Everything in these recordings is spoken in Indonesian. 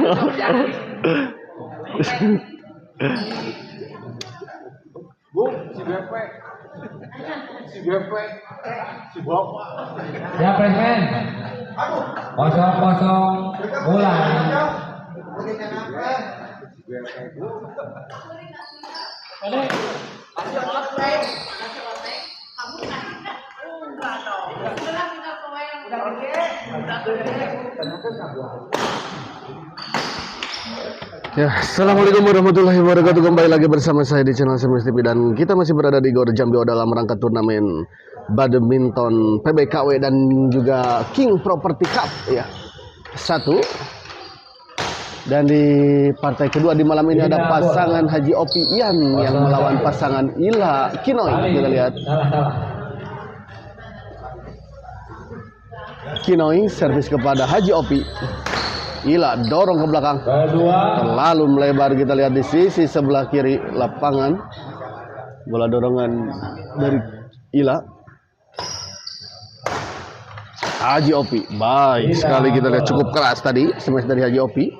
Bu, si BP, si Bapak. Ya, Presiden. Kosong mulai. Ya, assalamualaikum warahmatullahi wabarakatuh. Kembali lagi bersama saya di channel Semis TV dan kita masih berada di Gor Jambi dalam rangka turnamen badminton PBKW dan juga King Property Cup ya. 1. Dan di partai kedua di malam ini ada pasangan Haji Opi Ian yang melawan pasangan Ila Kinoy. Kita lihat. Kinoy servis kepada Haji Opi. Ila dorong ke belakang. Terlalu melebar, kita lihat di sisi sebelah kiri lapangan. Bola dorongan dari Ila. Haji Opi. Baik sekali, kita lihat cukup keras tadi smash dari Haji Opi.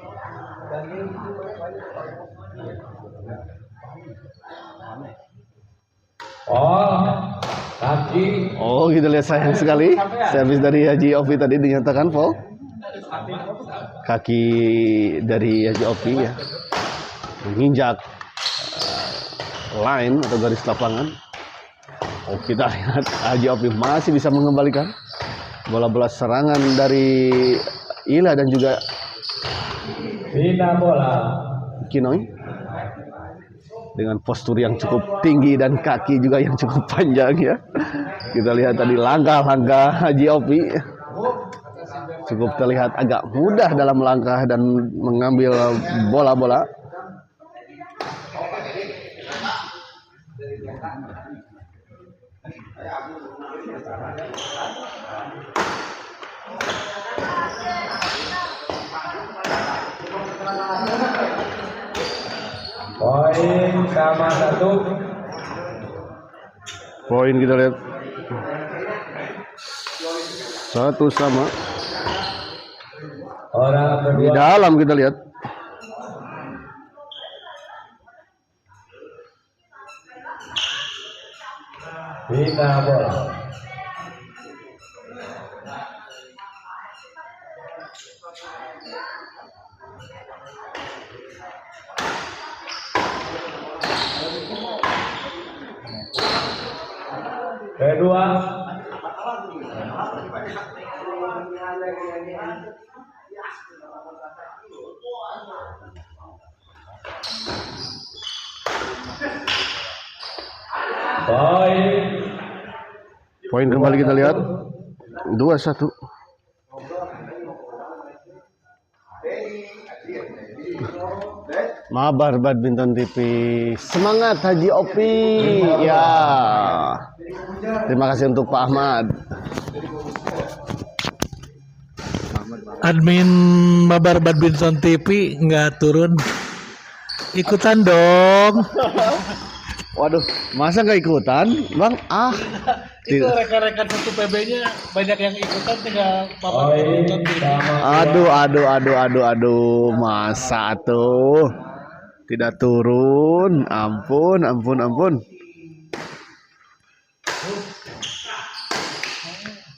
Oh, kita lihat sayang sekali. Servis dari Haji Opi tadi dinyatakan foul. Kaki dari Haji Opi ya menginjak line atau garis lapangan. Oh, kita lihat Haji Opi masih bisa mengembalikan bola-bola serangan dari Ila dan juga bola Kinoy dengan postur yang cukup tinggi dan kaki juga yang cukup panjang ya. Kita lihat tadi langkah-langkah Haji Opi cukup terlihat agak mudah dalam langkah dan mengambil bola-bola. Poin sama 1. Poin kita lihat 1 sama. Orang Di kedua. dalam kita lihat. Bola. Kedua. Poin kembali kita lihat 2-1. Mabar Badminton TV. Semangat Haji Opi. Ya. Terima kasih untuk Pak Ahmad. Admin Mabar Badminton TV nggak turun, ikutan dong. Waduh, masa nggak ikutan, Bang? Itu rekan-rekan satu PB-nya banyak yang ikutan, tinggal Mabar Badminton TV. Aduh, masa tuh tidak turun? Ampun.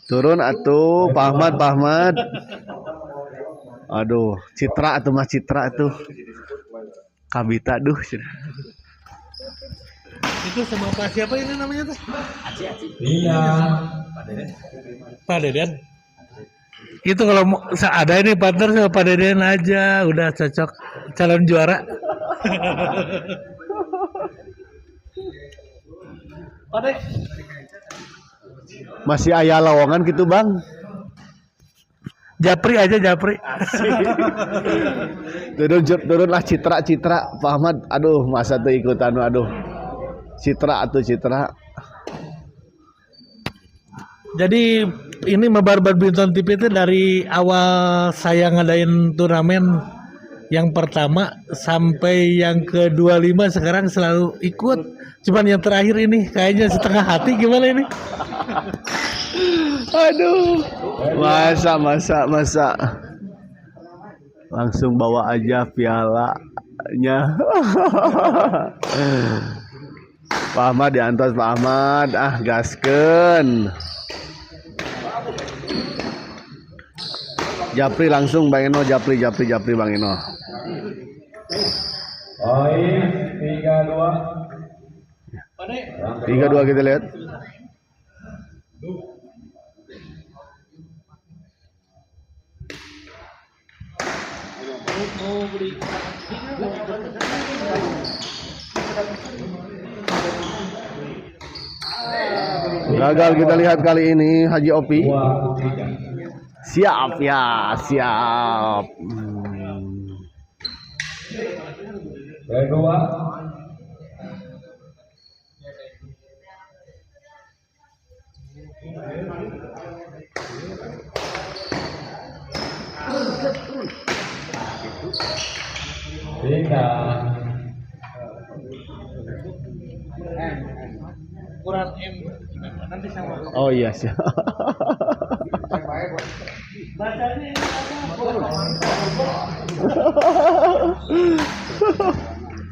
Turun atuh, Pak Ahmad. Aduh, Citra atuh Mas Citra atuh. Kabita duh. Itu sama Pak siapa ini namanya tuh? Iya. Pak Deden. Itu kalau ada ini partner sama Pak Deden aja, udah cocok calon juara. Pak Deden. Masih aya lowongan gitu, Bang? Japri aja. Turunlah Citra Pak Ahmad. Aduh, masa tuh ikutan, aduh. Citra. Jadi ini Mabar Badminton TV itu dari awal saya ngadain turnamen yang pertama sampai yang ke-25 sekarang selalu ikut. Cuman yang terakhir ini kayaknya setengah hati, gimana ini? Aduh. Masa. Langsung bawa aja pialanya. Pak Ahmad diantos Pak Ahmad. Ah, gaskeun. Japri langsung Bang Eno, Japri Bang Eno. Poin 3-2. 3-2 kita lihat. Gagal kita lihat kali ini Haji Opi. 2-3. Siap ya, siap. Kedua. Tiga. Kurang M nanti sama. Oh iya siap. Bacanya ini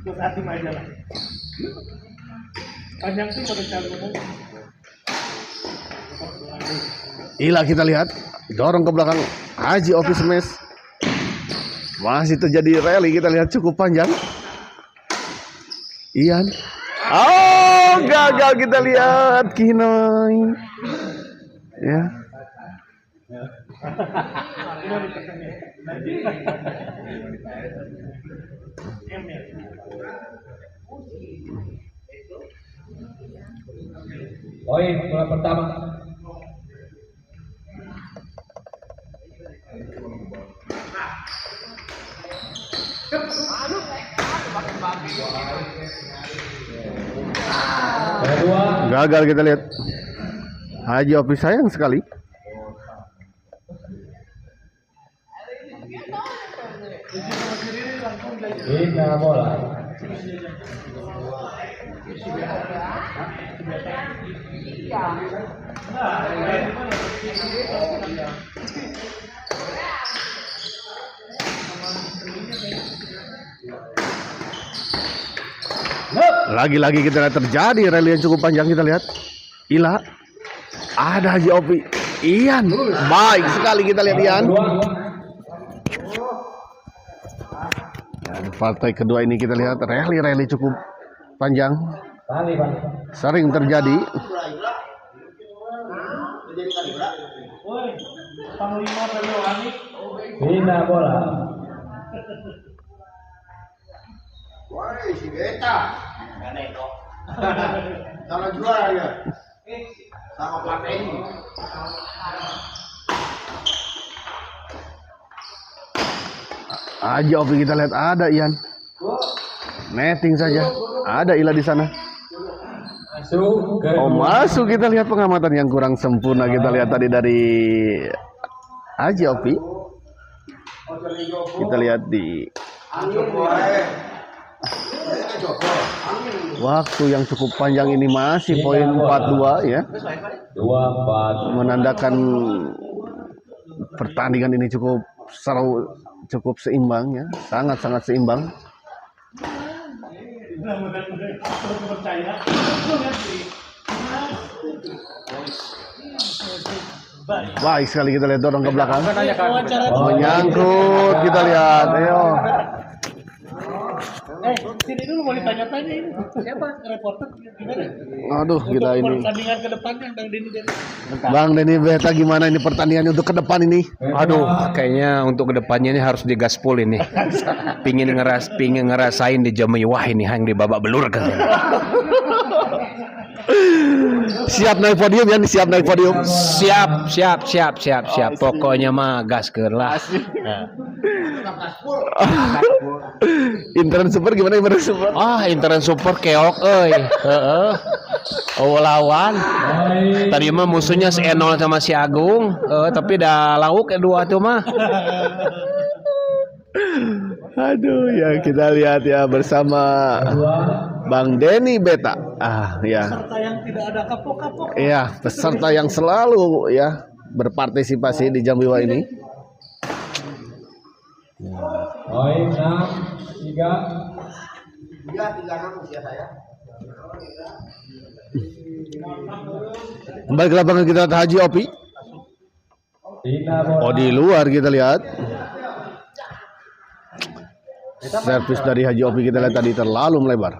terus hati aja lah. Panjang sih pada cara Ila kita lihat dorong ke belakang Haji Opi Smash. Masih terjadi rally kita lihat cukup panjang. Ian. Oh, gagal kita lihat Kinoy. Ya. Poin bola pertama. Kedua. Gagal kita lihat. Haji Opi sayang sekali. Tiga bola. Lagi-lagi kita lihat terjadi rally yang cukup panjang kita lihat. Ila. Ada Haji Opi. Ian. Baik sekali kita lihat Ian. Dan partai kedua ini kita lihat rally cukup panjang. Kali Bang. Sering terjadi. Tiga bola. Wah, si Beta. Kalau juara ya. Sama plat ini. Haji Opi kita lihat ada Ian. Netting saja. Ada Ila di sana. Masuk. Oh masuk kita lihat pengamatan yang kurang sempurna kita lihat tadi dari Haji Opi. Kita lihat di waktu yang cukup panjang ini masih poin 4-2 ya. 2-4. Menandakan pertandingan ini cukup seru, cukup seimbang ya, sangat-sangat seimbang. Baik sekali kita lihat dorong ke belakang. Menyangkut kita lihat. Ayo. Sini dulu mau ditanya-tanya ini. Siapa reporter gimana? Aduh, kita ini. Pertandingan ke depannya Bang Denny. Bang Denny Beta gimana ini pertandingannya untuk ke depan ini? Aduh, kayaknya untuk kedepannya ini harus digaspol ini. Pingin ngerasain di Jamaiwah ini yang di babak belur kan. Siap naik podium ya, siap naik podium. Siap. Pokoknya mah gaskeun lah. Nah. Intern super gimana intern super? Intern super keok euy. Heeh. Lawan. Tadi mah musuhnya si Enol sama si Agung, tapi dah lauk kedua tuh mah. Aduh ya kita lihat ya bersama Bang Denny Beta. Ya. Peserta yang tidak ada kapok-kapok. Iya, peserta yang selalu ya berpartisipasi di Jambiwa ini. Poin 6, 3. Dia 36 usia saya. Kembali ke lapangan kita lihat Haji Opi. Rina bola. Oh di luar kita lihat. Servis dari Haji Opi kita lihat tadi terlalu melebar.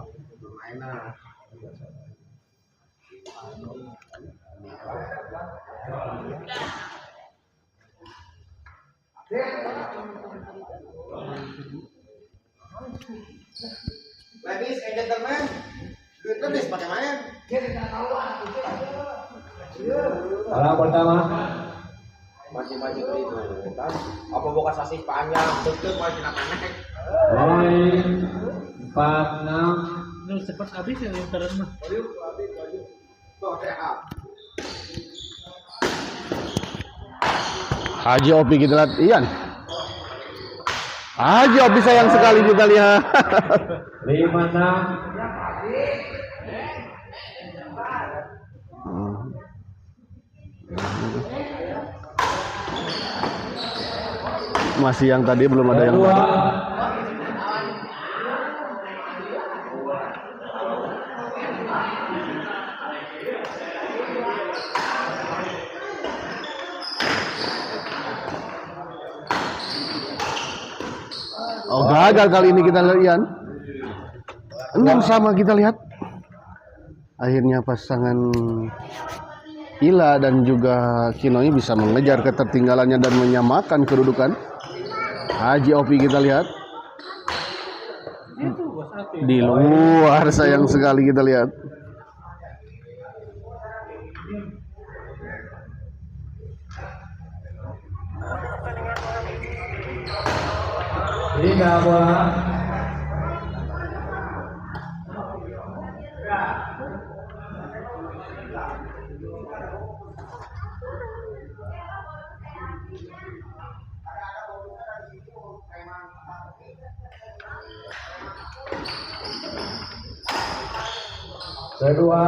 Ladies and gentlemen, duit lebih pakai main. Bola pertama. Masih maju itu kan? Apa boga sasih panjang, betul mau jenak anak. Poin 4, 6. Ini cepat habis ya lentaran mah. Tuh sehat. Haji Opi kita lihat Ian. Haji Opi sayang sekali kita lihat. 5, 6. Masih yang tadi belum ada yang Kedua. Oh gagal kali ini kita lihat Ian. 6-6 kita lihat. Akhirnya pasangan Ila dan juga Kinoi bisa mengejar ketertinggalannya dan menyamakan kedudukan. Haji Opi kita lihat. Di luar sayang sekali kita lihat. Rina bola. Kedua.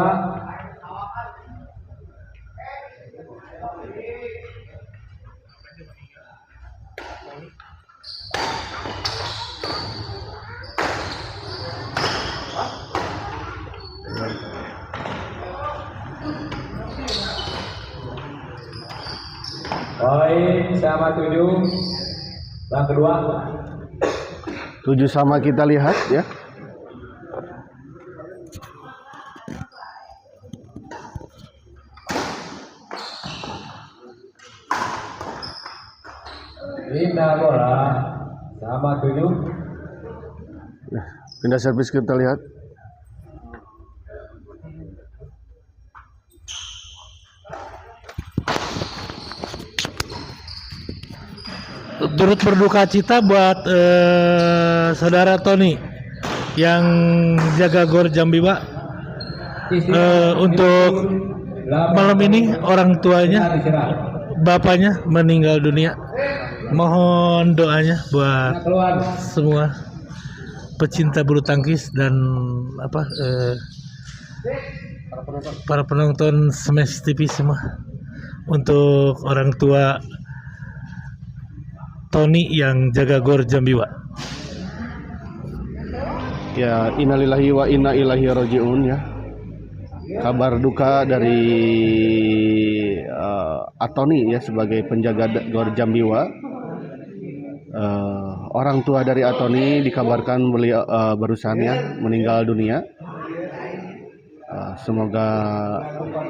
Poin sama 7. Yang kedua. 7 sama kita lihat ya. Rina bola sama 7. Pindah servis kita lihat. Turut berduka cita buat saudara Tony yang jaga Gor Jambi, Pak. Untuk malam ini orang tuanya, bapaknya meninggal dunia. Mohon doanya buat Keluar. semua pecinta bulu tangkis dan para penonton Smash TV semua. Untuk orang tua Tony yang jaga Gor Jambi, Pak. Ya, innalillahi wa inna ilaihi rajiun ya. Kabar duka dari Atoni ya sebagai penjaga Gor Jambiwa. Orang tua dari Atoni dikabarkan beliau barusan ya meninggal dunia. Semoga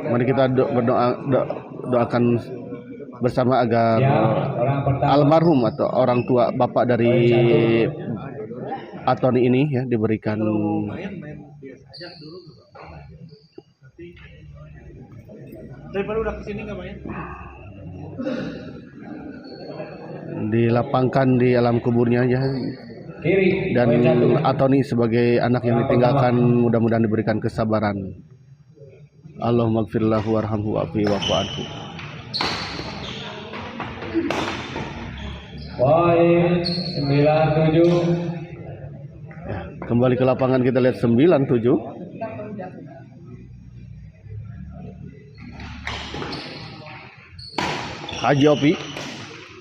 mari kita doakan bersama agar almarhum atau orang tua bapak dari Atoni ini ya diberikan dilapangkan di alam kuburnya ya. Kiri. Dan Poin 1. Atoni sebagai anak yang ditinggalkan mudah-mudahan diberikan kesabaran. Allahumma gfirlahu warhamhu wa'afi wa'fu anhu. Poin 97. Ya, kembali ke lapangan kita lihat 97. Haji Opi.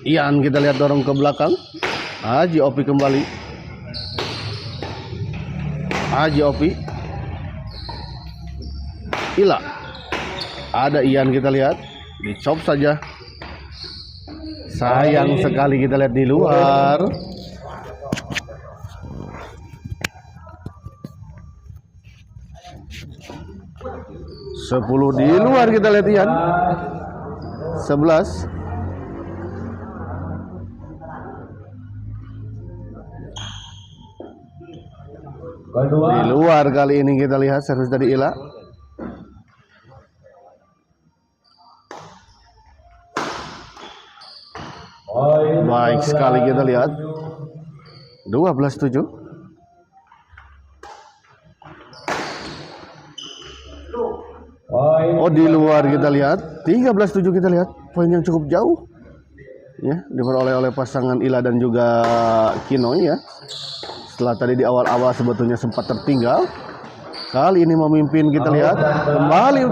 Ian kita lihat dorong ke belakang. Haji Opi kembali. Haji Opi. Ila. Ada Ian kita lihat. Dicop saja. Sayang sekali kita lihat di luar. Sepuluh di luar kita lihat Ian. 11. Di luar kali ini kita lihat servis dari Ila. Baik sekali kita lihat. 12-7. Oh di luar kita lihat 13-7 kita lihat poin yang cukup jauh ya diperoleh oleh pasangan Ila dan juga Kinoy ya. Setelah tadi di awal-awal sebetulnya sempat tertinggal, kali ini memimpin kita lihat kembali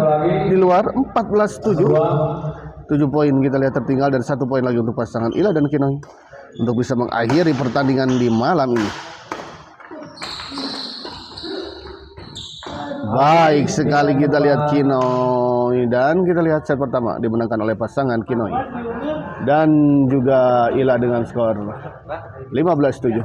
di luar 14-7. 7 poin kita lihat tertinggal dan 1 poin lagi untuk pasangan Ila dan Kinoy untuk bisa mengakhiri pertandingan di malam ini. Baik sekali kita lihat Kinoy dan kita lihat set pertama dimenangkan oleh pasangan Kinoy dan juga Ila dengan skor 15-7.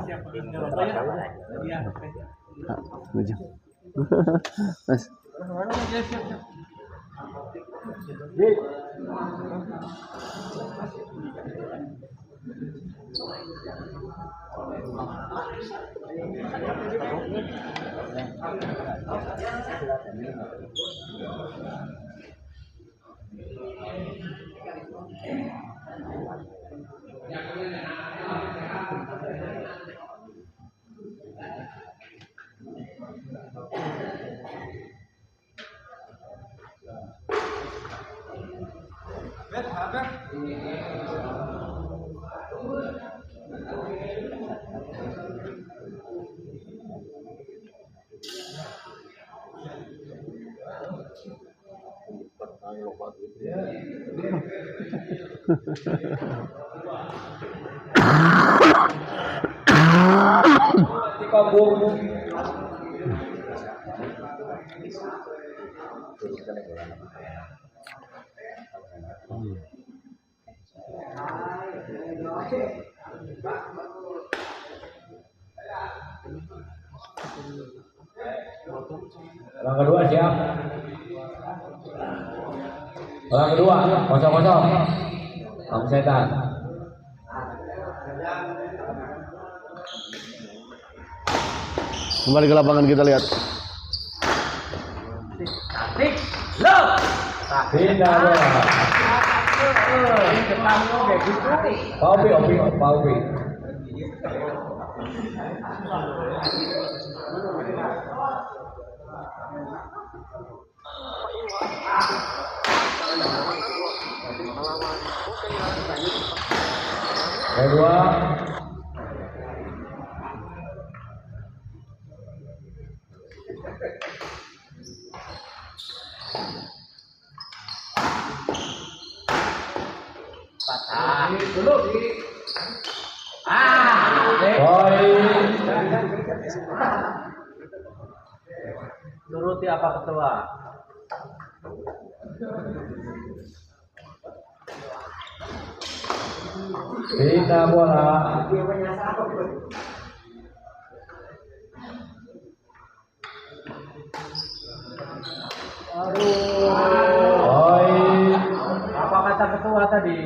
Orang kedua siap. Orang kedua 0-0. Om Setan. Kembali ke lapangan kita lihat. Pindah bola. Paupi. Kedua. Turuti apa ketua? Pindah bola. Apa kata ketua tadi?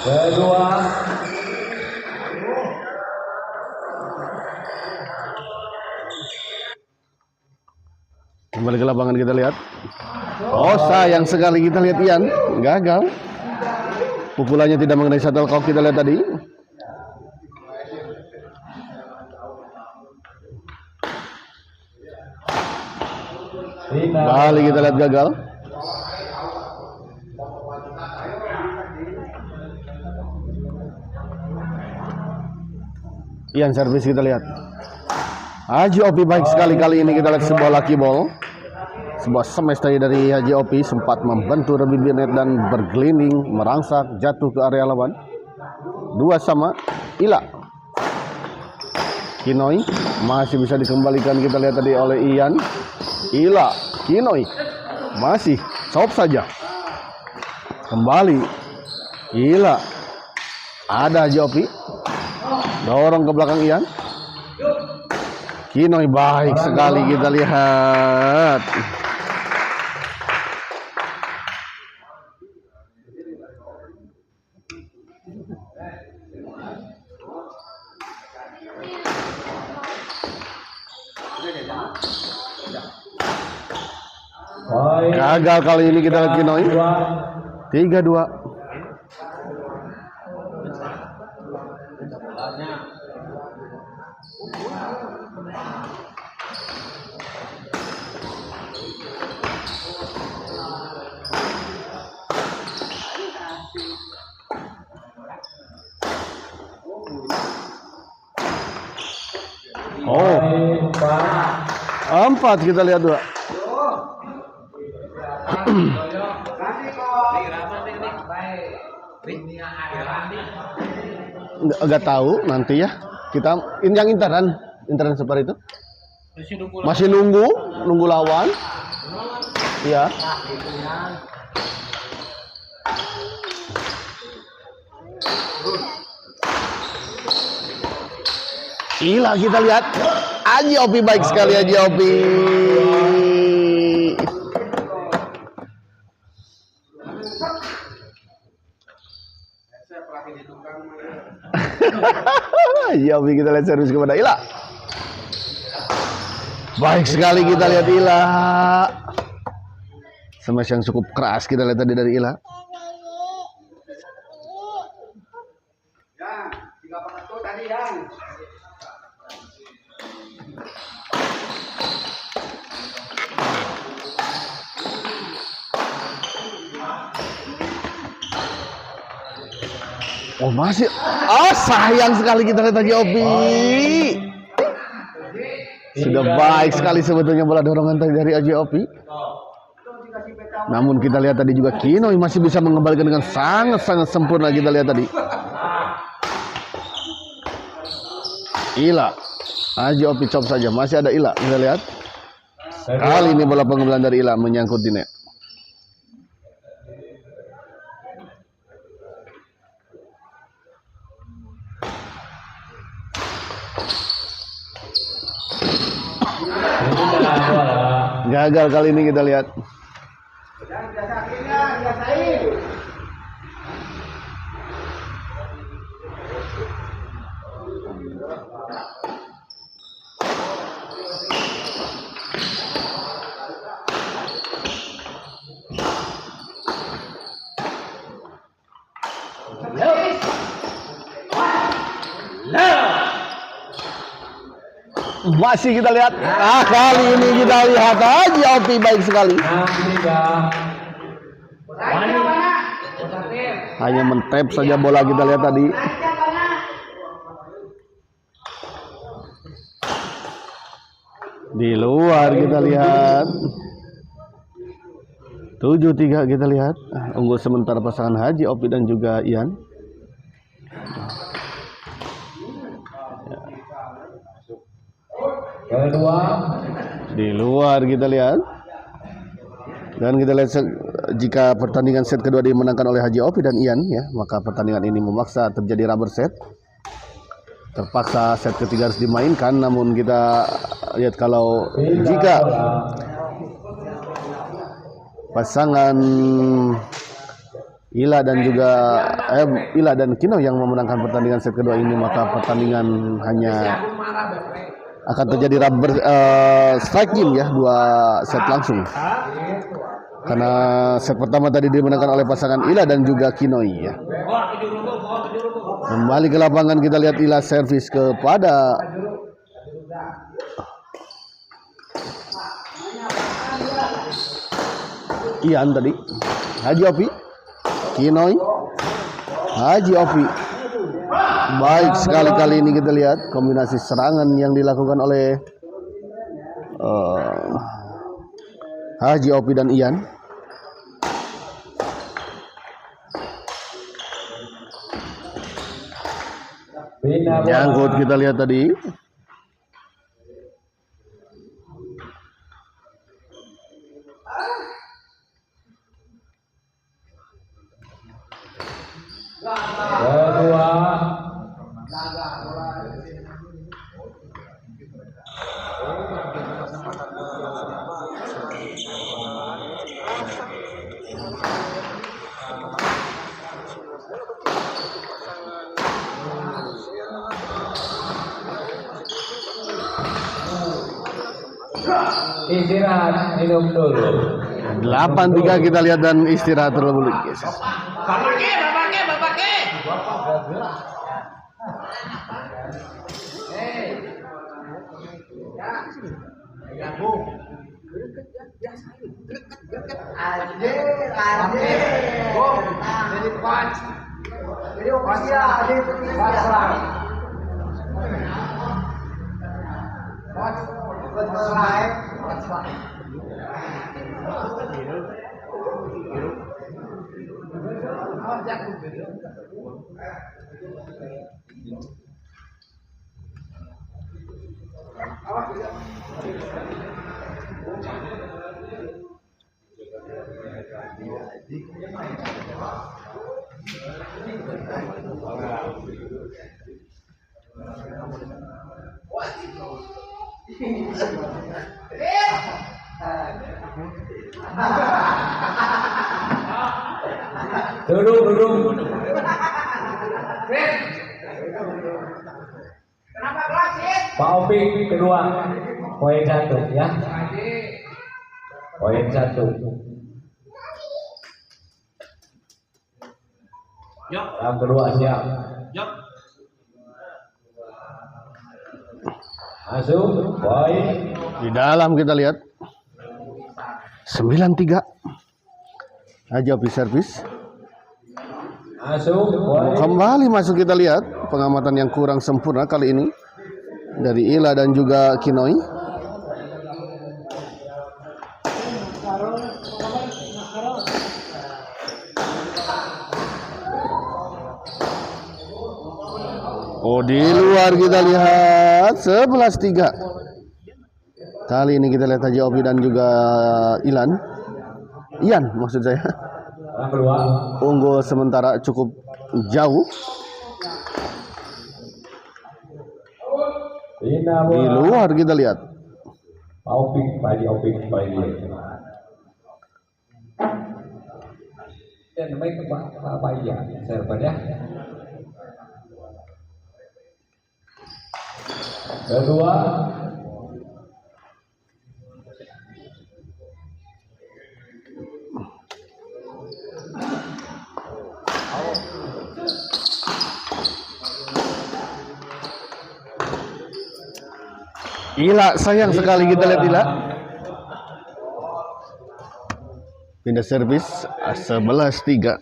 Kedua. Kembali ke lapangan kita lihat. Oh sayang sekali kita lihat Ian gagal. Pukulannya tidak mengenai shuttlecock kita lihat tadi. Kembali kita lihat gagal. Ian servis kita lihat. Haji Opi baik sekali kali ini kita lihat sebuah lucky ball. Sebuah smash tadi dari Haji Opi sempat membentur bibir net dan bergelinding merangsak jatuh ke area lawan. 2-2 Ila. Kinoi masih bisa dikembalikan, kita lihat tadi oleh Ian. Ila, Kinoi masih chop saja. Kembali Ila. Ada Haji Opi. Dorong ke belakang Ian. Kinoi baik sekali, kita lihat. Gagal kali ini, kita lihat Kinoi. 3-2. Oh, 4 kita lihat 2. Enggak tahu nanti ya. Kita yang interan seperti itu. Masih nunggu lawan. Iya. Gila, kita lihat Haji Opi baik sekali, Haji Opi. Haji Opi, kita lihat servis kepada Ila. Baik sekali, kita lihat Ila. Smash yang cukup keras kita lihat tadi dari Ila. Oh masih, sayang sekali kita lihat Haji Opi. Sudah baik sekali sebetulnya bola dorongan tadi dari Haji Opi. Namun kita lihat tadi juga Kinoi masih bisa mengembalikan dengan sangat-sangat sempurna, kita lihat tadi. Ila, Haji Opi chop saja, masih ada Ila, kita lihat. Kali ini bola pengembangan dari Ila menyangkut di net. Gagal kali ini, kita lihat. Masih kita lihat. Kali ini kita lihat Haji Opi baik sekali. Hanya mentap saja bola, kita lihat tadi. Di luar kita lihat. 7-3 kita lihat. Unggul sementara pasangan Haji Opi dan juga Ian. Kedua. Di luar kita lihat. Dan kita lihat jika pertandingan set kedua dimenangkan oleh Haji Opi dan Ian ya, maka pertandingan ini memaksa terjadi rubber set. Terpaksa set ketiga harus dimainkan, namun kita lihat kalau jika pasangan Ila dan juga Ila dan Kino yang memenangkan pertandingan set kedua ini, maka pertandingan hanya akan terjadi rubber strike game ya, 2 set langsung. Karena set pertama tadi dimenangkan oleh pasangan Ila dan juga Kinoi ya. Kembali ke lapangan, kita lihat Ila servis kepada Ian tadi. Haji Opi, Kinoi, Haji Opi. Baik sekali kali ini kita lihat kombinasi serangan yang dilakukan oleh Haji Opi dan Ian. Nyangkut kita lihat tadi. Kedua. Istirahat minum dulu. 8-3 kita lihat dan istirahat terlebih dahulu. Duduk. Pak Opi kedua, poin 1 ya. Poin 1. Yang kedua siap. Masuk, poin. Di dalam kita lihat 9-3. Haji Opi servis. Masuk, poin. Kembali masuk kita lihat pengamatan yang kurang sempurna kali ini dari Ila dan juga Kinoi. Oh, di luar kita lihat 11-3. Kali ini kita lihat Haji Opi dan juga Ian maksud saya. Yang kedua. Unggul sementara cukup jauh. Di luar kita lihat. Pak Haji Opi kembali. Dan baik Pak ya, server ya. Kedua. Ila sayang sekali kita lihat Ila. Pindah servis 11-3.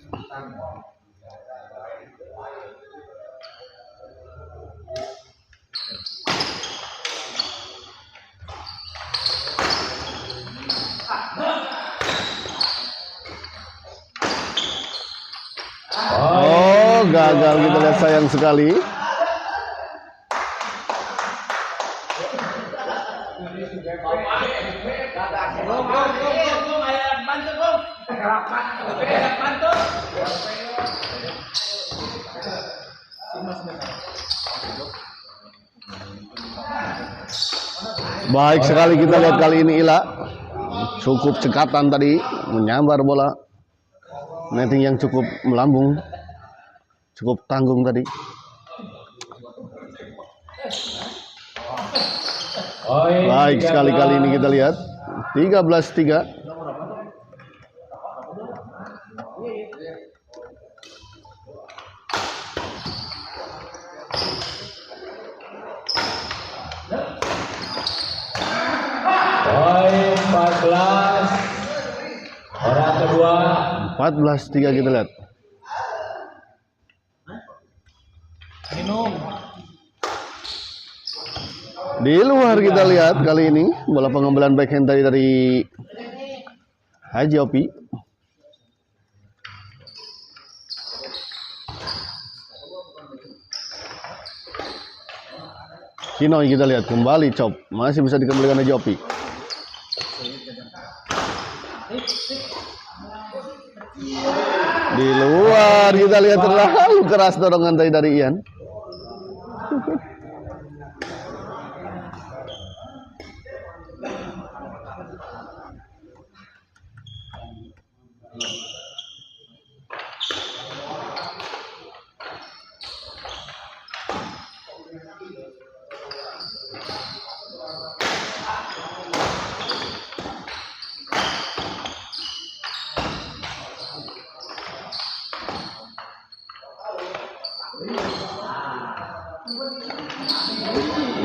Oh, gagal kita lihat sayang sekali. Baik sekali kita lihat kali ini Ila. Cukup cekatan tadi, menyambar bola. Netting yang cukup melambung. Cukup tanggung tadi. Baik sekali kali ini kita lihat 13-3. Poin 14. Orang kedua 14-3 kita lihat. Di luar kita lihat kali ini bola pengembalan backhand tadi dari Haji Opi. Kinoy kita lihat kembali chop, masih bisa dikembalikan Haji Opi. Di luar kita lihat terlalu keras dorongan tadi dari Ian.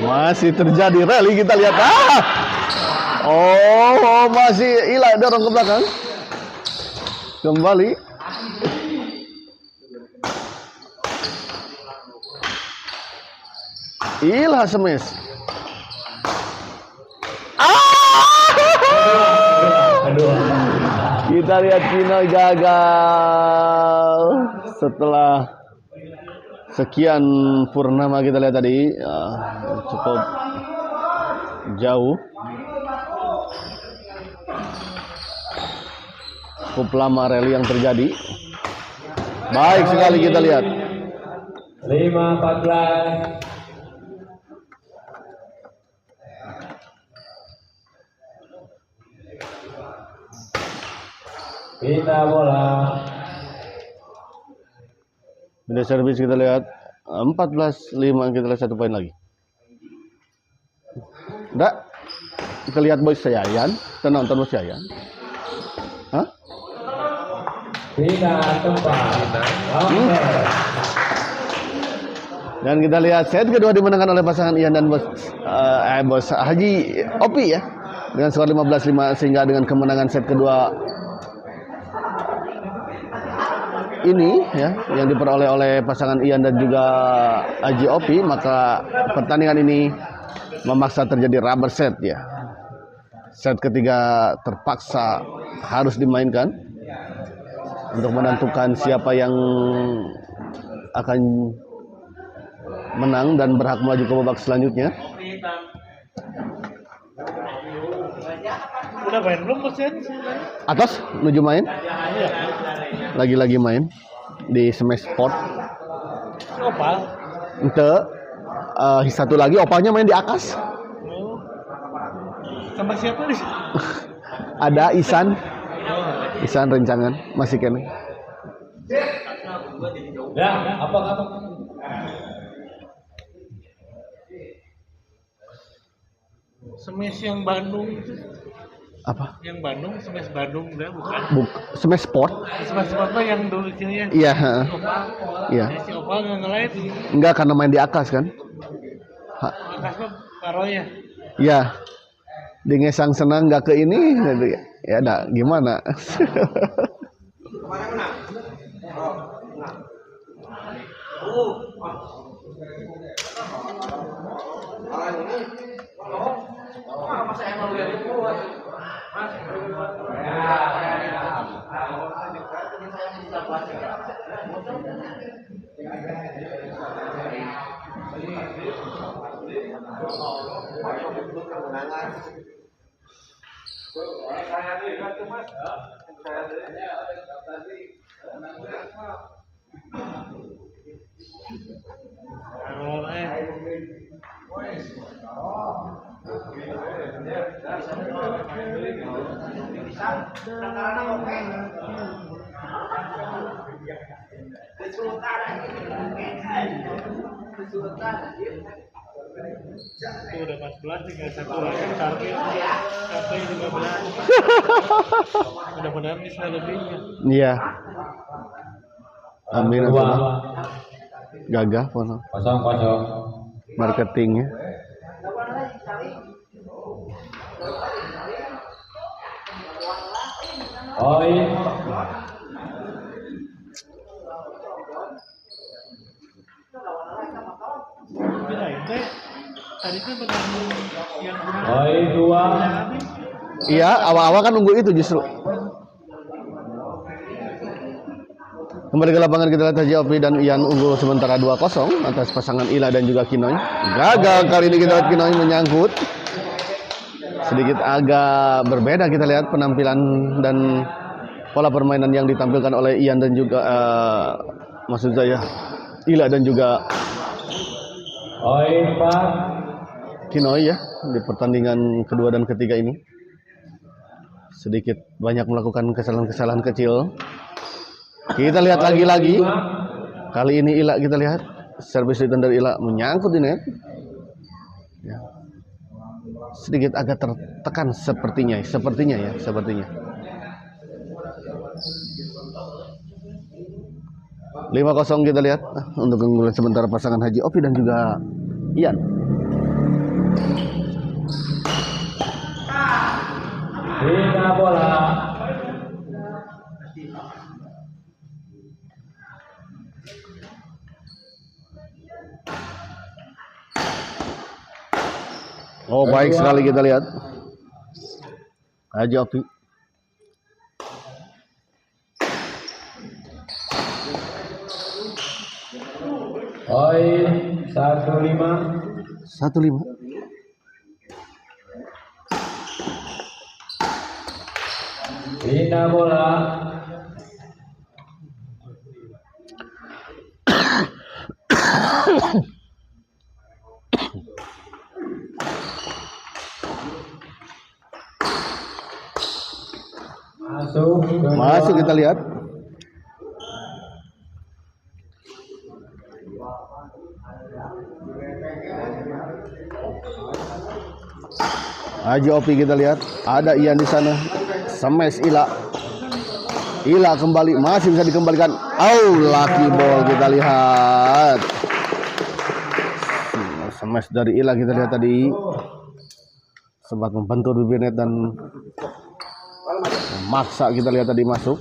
Masih terjadi rally kita lihat. Oh, masih Ila dorong ke belakang. Kembali. Ila smash. Kita lihat Kino gagal setelah sekian purnama kita lihat tadi, cukup jauh, cukup lama rally yang terjadi. Baik sekali kita lihat. 5-14. Kita bola. Beda servis kita lihat 14-5, kita lihat 1 poin lagi. Nggak, kita lihat boys Sayan, nonton boys Sayan. Hah? Tidak tempat. Dan kita lihat set kedua dimenangkan oleh pasangan Ian dan bos Haji Opi ya, dengan skor 15-5, sehingga dengan kemenangan set kedua ini ya yang diperoleh oleh pasangan Ian dan juga Haji Opi, maka pertandingan ini memaksa terjadi rubber set ya. Set ketiga terpaksa harus dimainkan untuk menentukan siapa yang akan menang dan berhak melaju ke babak selanjutnya. Udah main belum Mas? Atas menuju main. Lagi-lagi main di Smash Sport. Opal. Ente satu lagi opalnya main di Akas. Oh. Sama siapa nih? Ada Isan. Isan rencangan masih kene. Ya, apa? Smash yang Bandung itu. Apa? Yang Bandung, Smash Bandung dah bukan. Smash Sport. Smash Sport mah yang dulu ya. Iya, Opal. iya. Si Opal nggak nge-live. Enggak, karena main di Akas kan. Akas mah Paroy ya. Iya. Di Ngesang senang nggak ke ini, ya dah gimana? Itu udah 14, tinggal satu lagi target sampai 15. Mudah-mudahan bisa lebihnya. Iya. Amin. Gagah pono. 0-0. Marketingnya. Poin. Tadi kan bertemu yang Poin 2. Iya, awal-awal kan nunggu itu justru. Kembali ke lapangan kita lihat Haji Opi dan Ian unggul sementara 2-0 atas pasangan Ila dan juga Kinoy. Gagal kali ini kita lihat Kinoy menyangkut. Sedikit agak berbeda kita lihat penampilan dan pola permainan yang ditampilkan oleh Ian dan juga maksud saya Ila dan juga Kinoy ya di pertandingan kedua dan ketiga ini. Sedikit banyak melakukan kesalahan-kesalahan kecil. Kita lihat lagi-lagi. Kali ini Ila kita lihat servis return dari Ila menyangkut di net. Ya. Sedikit agak tertekan sepertinya ya. 5-0 kita lihat untuk keunggulan sementara pasangan Haji Opi dan juga Ian. Bina bola. Oh, baik sekali kita lihat Haji Opi. Poin 1-5. 1-5. Bina bola. Masuk kita lihat. Haji Opi kita lihat, ada Ian di sana. Smash Ila. Ila kembali, masih bisa dikembalikan. Oh, lucky ball kita lihat. Smash dari Ila kita lihat tadi. Sempat membentur bibir net dan memaksa kita lihat tadi masuk.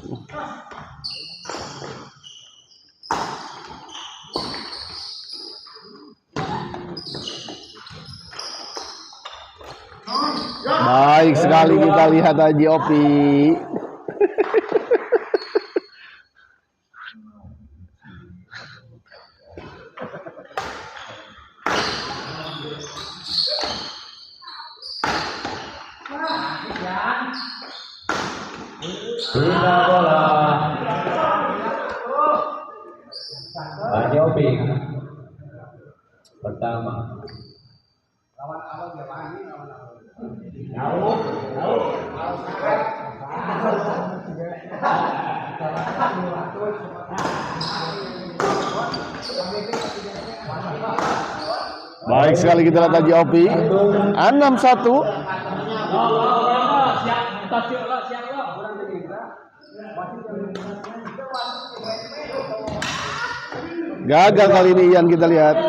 Baik sekali kita lihat Haji Opi. Bina bola. Haji Opi. Pertama. Baik sekali kita lihat Haji Opi. 6-1. Gagal kali ini Ian kita lihat.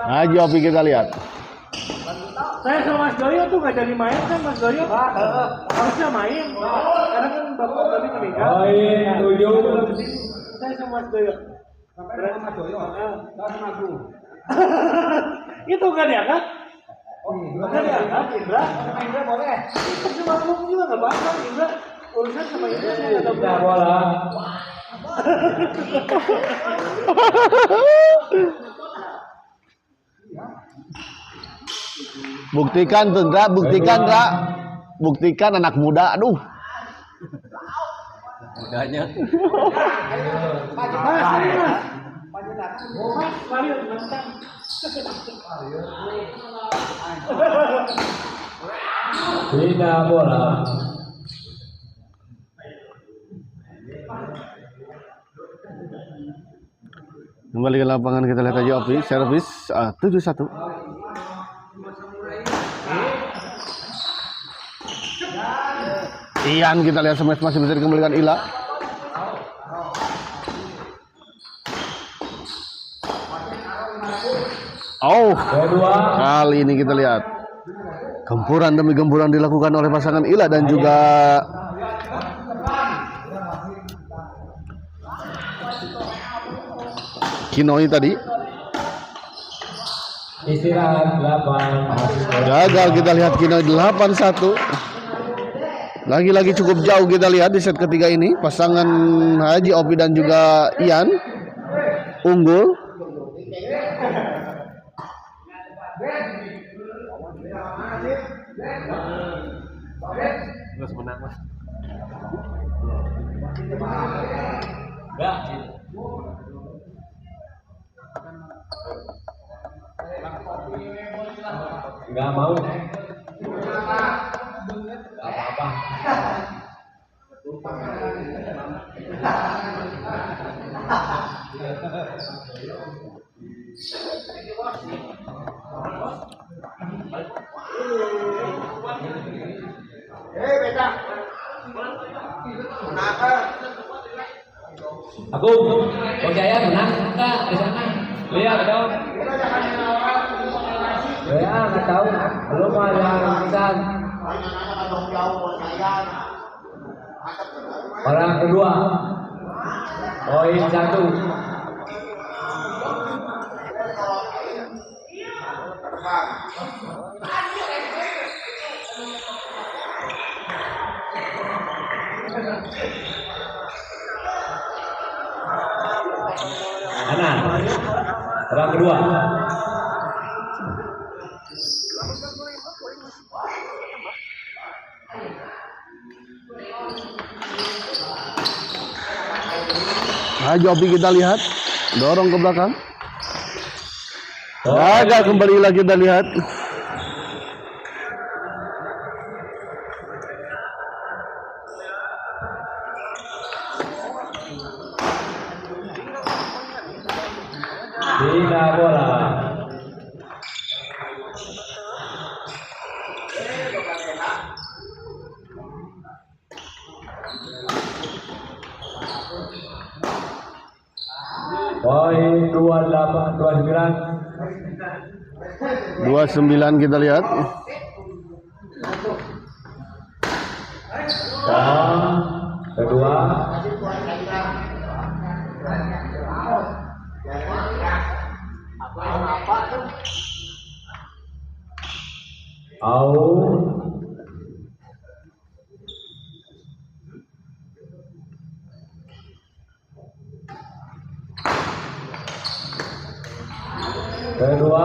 Haji Opi kita lihat. Saya sama Mas Doyo tuh gak jadi main kan Mas Doyo? Harusnya main. Karena kan Bapak tadi meninggal. Poin 7. Saya sama Mas Doyo. Sampai sama Mas Doyo. Enggak sama aku. Itu kan ya kan? Oh, Kan ya kan Indra? Indra boleh. Cuma kamu juga gak apa-apa Indra. Urusan sama Indra saya gak tahu. Bina bola. Buktikan tuh, Ndra, buktikan, Ndra. Buktikan anak muda, aduh. Mudanya. Mas, Mas. Mas, Mario menang. Bina bola. Kembali ke lapangan kita lihat Haji Opi, servis 7-1. Ian kita lihat smash masih bisa dikembalikan Ila. Oh, kali ini kita lihat gempuran demi gempuran dilakukan oleh pasangan Ila dan juga Kinoi tadi. Istirahat 8. Gagal, kita lihat Kinoi 8-1. Lagi-lagi cukup jauh kita lihat di set ketiga ini. Pasangan Haji Opi dan juga Ian unggul. Enggak mau. Apa-apa. Beda. Kenapa? Aku percaya menang enggak di sana? Lihat dong. Ya, nggak tahu. Belum ada rumusan. Orang kedua. Poin 1. Anan. Orang kedua. Haji Opi kita lihat dorong ke belakang. Gagal, kembali lagi kita lihat. Tidak bola. Poin 29 kita lihat. Kedua. Out. Kedua.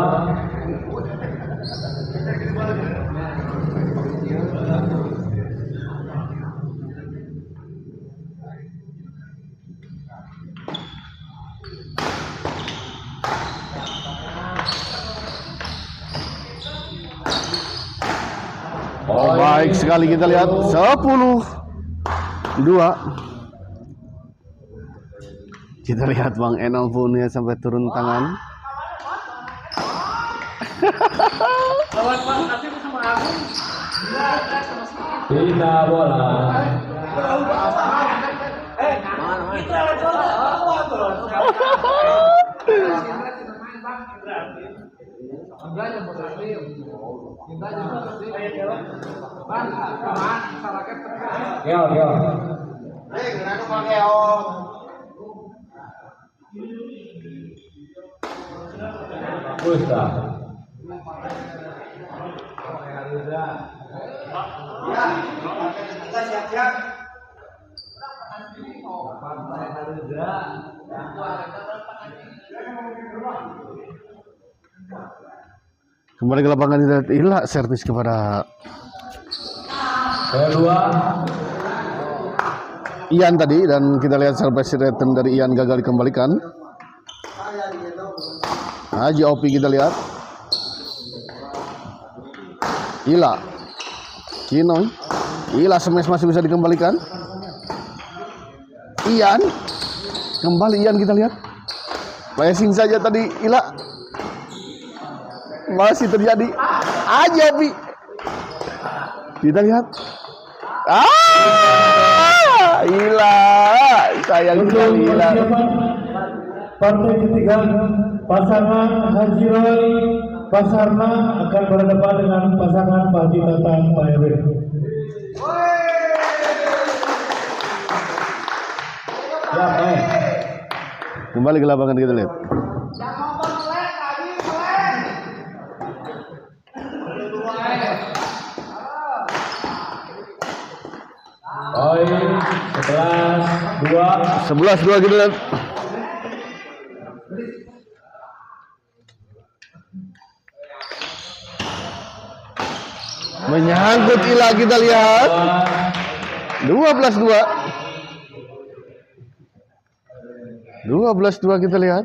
Oh, baik sekali kita lihat 10-2. Kita lihat Bang Enol pun ya sampai turun tangan. Tidak bola. Yo. Busta. Siap-siap. Kembali ke lapangan kita Ila servis kepada Kedua. Ian tadi, dan kita lihat servis return dari Ian gagal dikembalikan. Haji Opi kita lihat. Ila Kinoi. Ila smash masih bisa dikembalikan. Ian. Kembali Ian kita lihat. Flashing saja tadi Ila. Masih terjadi. Haji Opi. Kita lihat. Ila. Sayang sekali Ila. Partai ketiga pasangan Haji Roy Pasarna akan berhadapan dengan pasangan Pak Haji Tatang Pak Erwin. Ya, baik. Kembali ke lapangan kita lihat. Poin 11-2. 11-2 kita lihat. Menyangkut Ila kita lihat. 12-2. 12-2 kita lihat.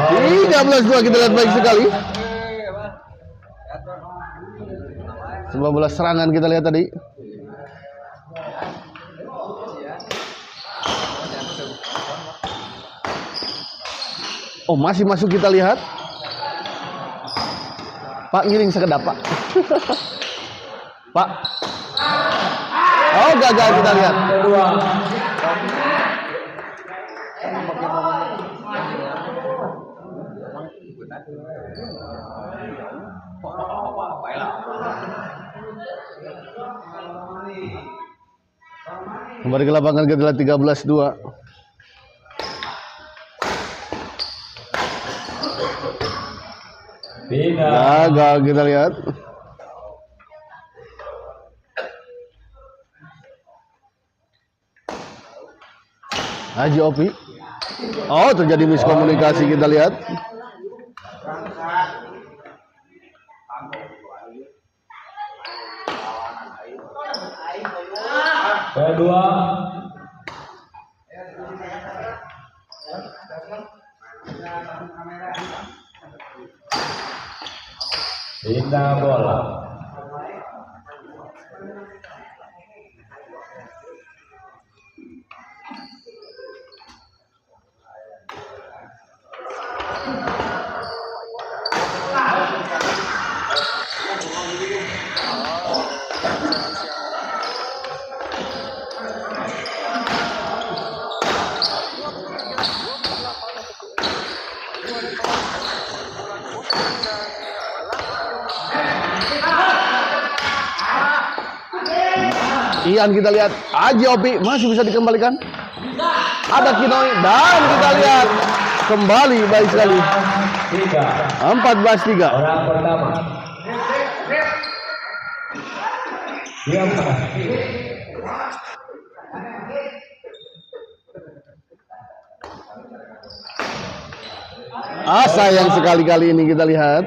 13-2 kita lihat baik sekali. Sebuah bola serangan kita lihat tadi. Oh, masih masuk kita lihat. Pak, ngiring sekedap, Pak. Pak. Oh, gagal kita lihat. Kedua. Kembali ke lapangan kita lihat 13-2. Gagal kita lihat. Haji Opi. Oh, terjadi miskomunikasi kita lihat. Kedua. Pindah bola. Ian kita lihat. Haji Opi masih bisa dikembalikan. Ada Kinoi dan kita lihat kembali baik sekali. 14-3. Orang pertama. Diam. Sayang sekali kali ini kita lihat.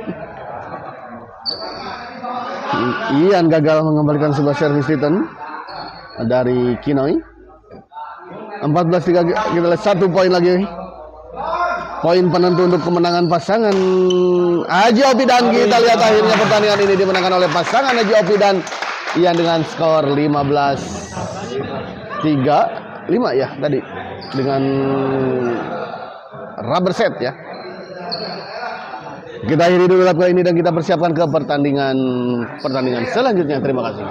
Ian gagal mengembalikan sebuah servis return dari Kinoi. 14-3 kita lihat 1 poin lagi. Poin penentu untuk kemenangan pasangan Haji Opi dan kita lihat akhirnya pertandingan ini dimenangkan oleh pasangan Haji Opi dan Ian dengan skor 15-3 ya tadi dengan rubber set ya. Kita akhiri dulu live kali ini dan kita persiapkan ke pertandingan selanjutnya. Terima kasih.